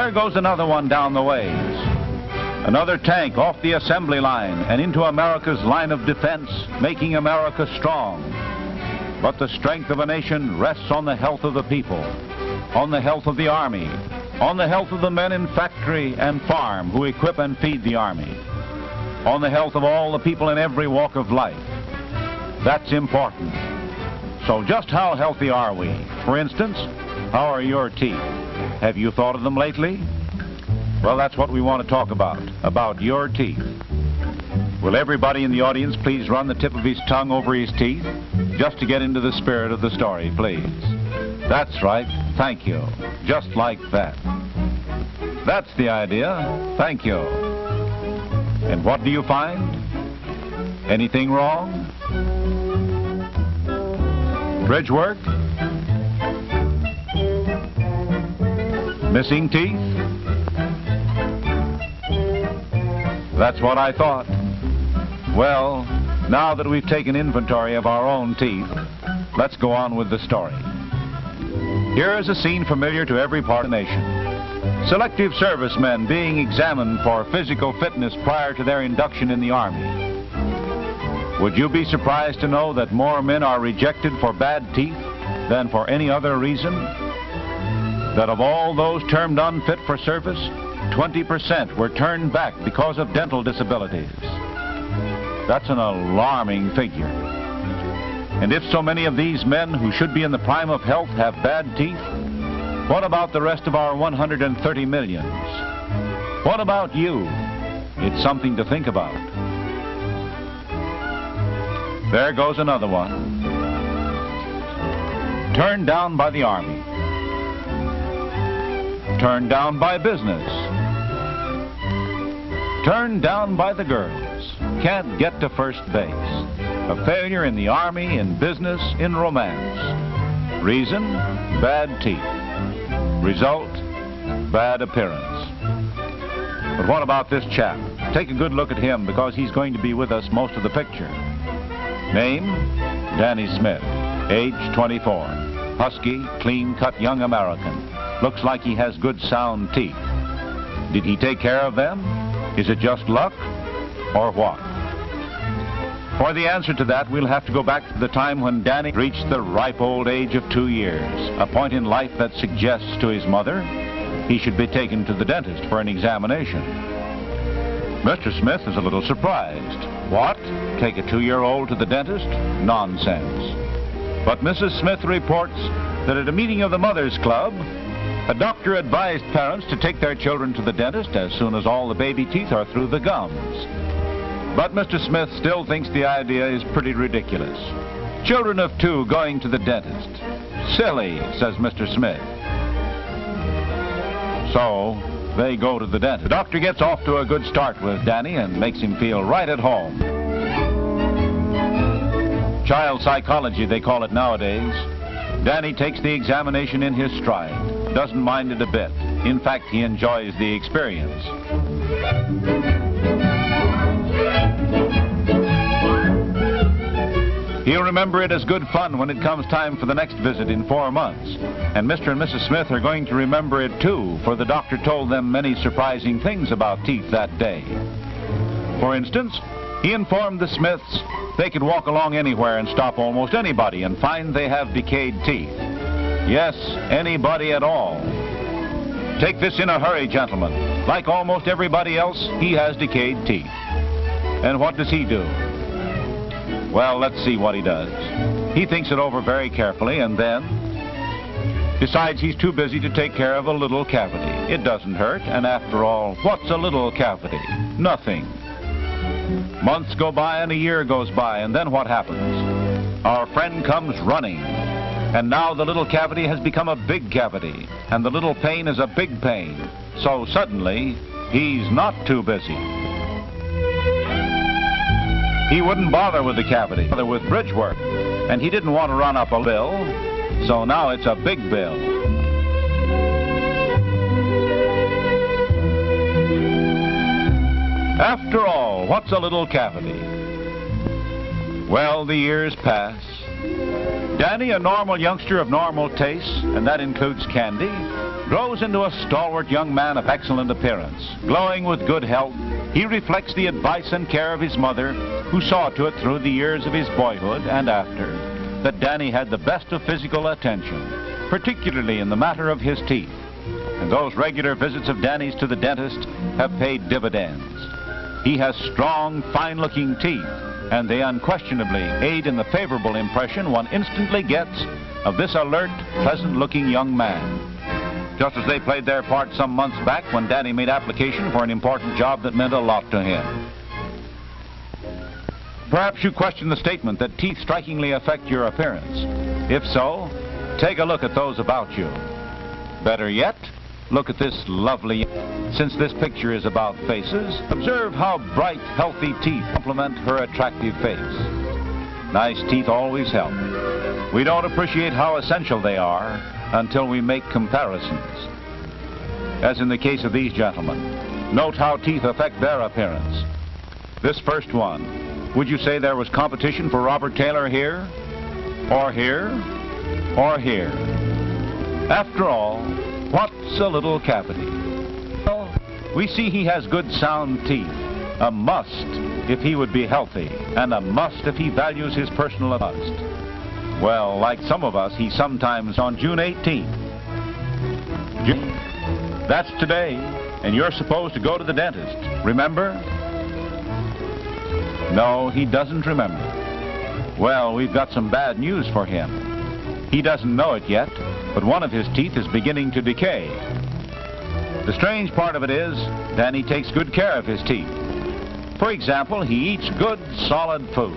There goes another one down the ways. Another tank off the assembly line and into America's line of defense, making America strong. But the strength of a nation rests on the health of the people, on the health of the Army, on the health of the men in factory and farm who equip and feed the Army, on the health of all the people in every walk of life. That's important. So just how healthy are we? For instance, how are your teeth? Have you thought of them lately? Well, that's what we want to talk about your teeth. Will everybody in the audience please run the tip of his tongue over his teeth, just to get into the spirit of the story, please? That's right. Thank you. Just like that. That's the idea. Thank you. And what do you find? Anything wrong? Bridge work? Missing teeth? That's what I thought. Well, now that we've taken inventory of our own teeth, let's go on with the story. Here is a scene familiar to every part of the nation. Selective servicemen being examined for physical fitness prior to their induction in the Army. Would you be surprised to know that more men are rejected for bad teeth than for any other reason? That of all those termed unfit for service, 20% were turned back because of dental disabilities. That's an alarming figure. And if so many of these men who should be in the prime of health have bad teeth, what about the rest of our 130 millions? What about you? It's something to think about. There goes another one. Turned down by the Army. Turned down by business. Turned down by the girls. Can't get to first base. A failure in the Army, in business, in romance. Reason? Bad teeth. Result? Bad appearance. But what about this chap? Take a good look at him, because he's going to be with us most of the picture. Name? Danny Smith. Age 24. Husky, clean-cut young American. Looks like he has good sound teeth. Did he take care of them? Is it just luck? Or what? For the answer to that, we'll have to go back to the time when Danny reached the ripe old age of 2 years, a point in life that suggests to his mother he should be taken to the dentist for an examination. Mr. Smith is a little surprised. What? Take a 2-year-old to the dentist? Nonsense. But Mrs. Smith reports that at a meeting of the Mothers Club, a doctor advised parents to take their children to the dentist as soon as all the baby teeth are through the gums. But Mr. Smith still thinks the idea is pretty ridiculous. Children of 2 going to the dentist. Silly, says Mr. Smith. So, they go to the dentist. The doctor gets off to a good start with Danny and makes him feel right at home. Child psychology, they call it nowadays. Danny takes the examination in his stride. Doesn't mind it a bit. In fact, he enjoys the experience. He'll remember it as good fun when it comes time for the next visit in 4 months. And Mr. and Mrs. Smith are going to remember it too, for the doctor told them many surprising things about teeth that day. For instance, he informed the Smiths they could walk along anywhere and stop almost anybody and find they have decayed teeth. Yes, anybody at all. Take this in a hurry, gentlemen. Like almost everybody else, he has decayed teeth. And what does he do? Well, let's see what he does. He thinks it over very carefully and then decides he's too busy to take care of a little cavity. It doesn't hurt, and after all, what's a little cavity? Nothing. Months go by and a year goes by, and then what happens? Our friend comes running. And now the little cavity has become a big cavity, and the little pain is a big pain. So suddenly, he's not too busy. He wouldn't bother with the cavity, bother with bridge work, and he didn't want to run up a bill, so now it's a big bill. After all, what's a little cavity? Well, the years pass. Danny, a normal youngster of normal tastes, and that includes candy, grows into a stalwart young man of excellent appearance. Glowing with good health, he reflects the advice and care of his mother, who saw to it through the years of his boyhood and after that Danny had the best of physical attention, particularly in the matter of his teeth. And those regular visits of Danny's to the dentist have paid dividends. He has strong, fine-looking teeth, and they unquestionably aid in the favorable impression one instantly gets of this alert, pleasant-looking young man. Just as they played their part some months back when Danny made application for an important job that meant a lot to him. Perhaps you question the statement that teeth strikingly affect your appearance. If so, take a look at those about you. Better yet, look at this lovely... Since this picture is about faces, observe how bright, healthy teeth complement her attractive face. Nice teeth always help. We don't appreciate how essential they are until we make comparisons. As in the case of these gentlemen, note how teeth affect their appearance. This first one, would you say there was competition for Robert Taylor here? Or here? Or here? After all, what's a little cavity? Well, we see he has good sound teeth. A must if he would be healthy, and a must if he values his personal must. Well, like some of us, he sometimes on June 18th. That's today, and you're supposed to go to the dentist. Remember? No, he doesn't remember. Well, we've got some bad news for him. He doesn't know it yet, but one of his teeth is beginning to decay. The strange part of it is, Danny takes good care of his teeth. For example, he eats good, solid food.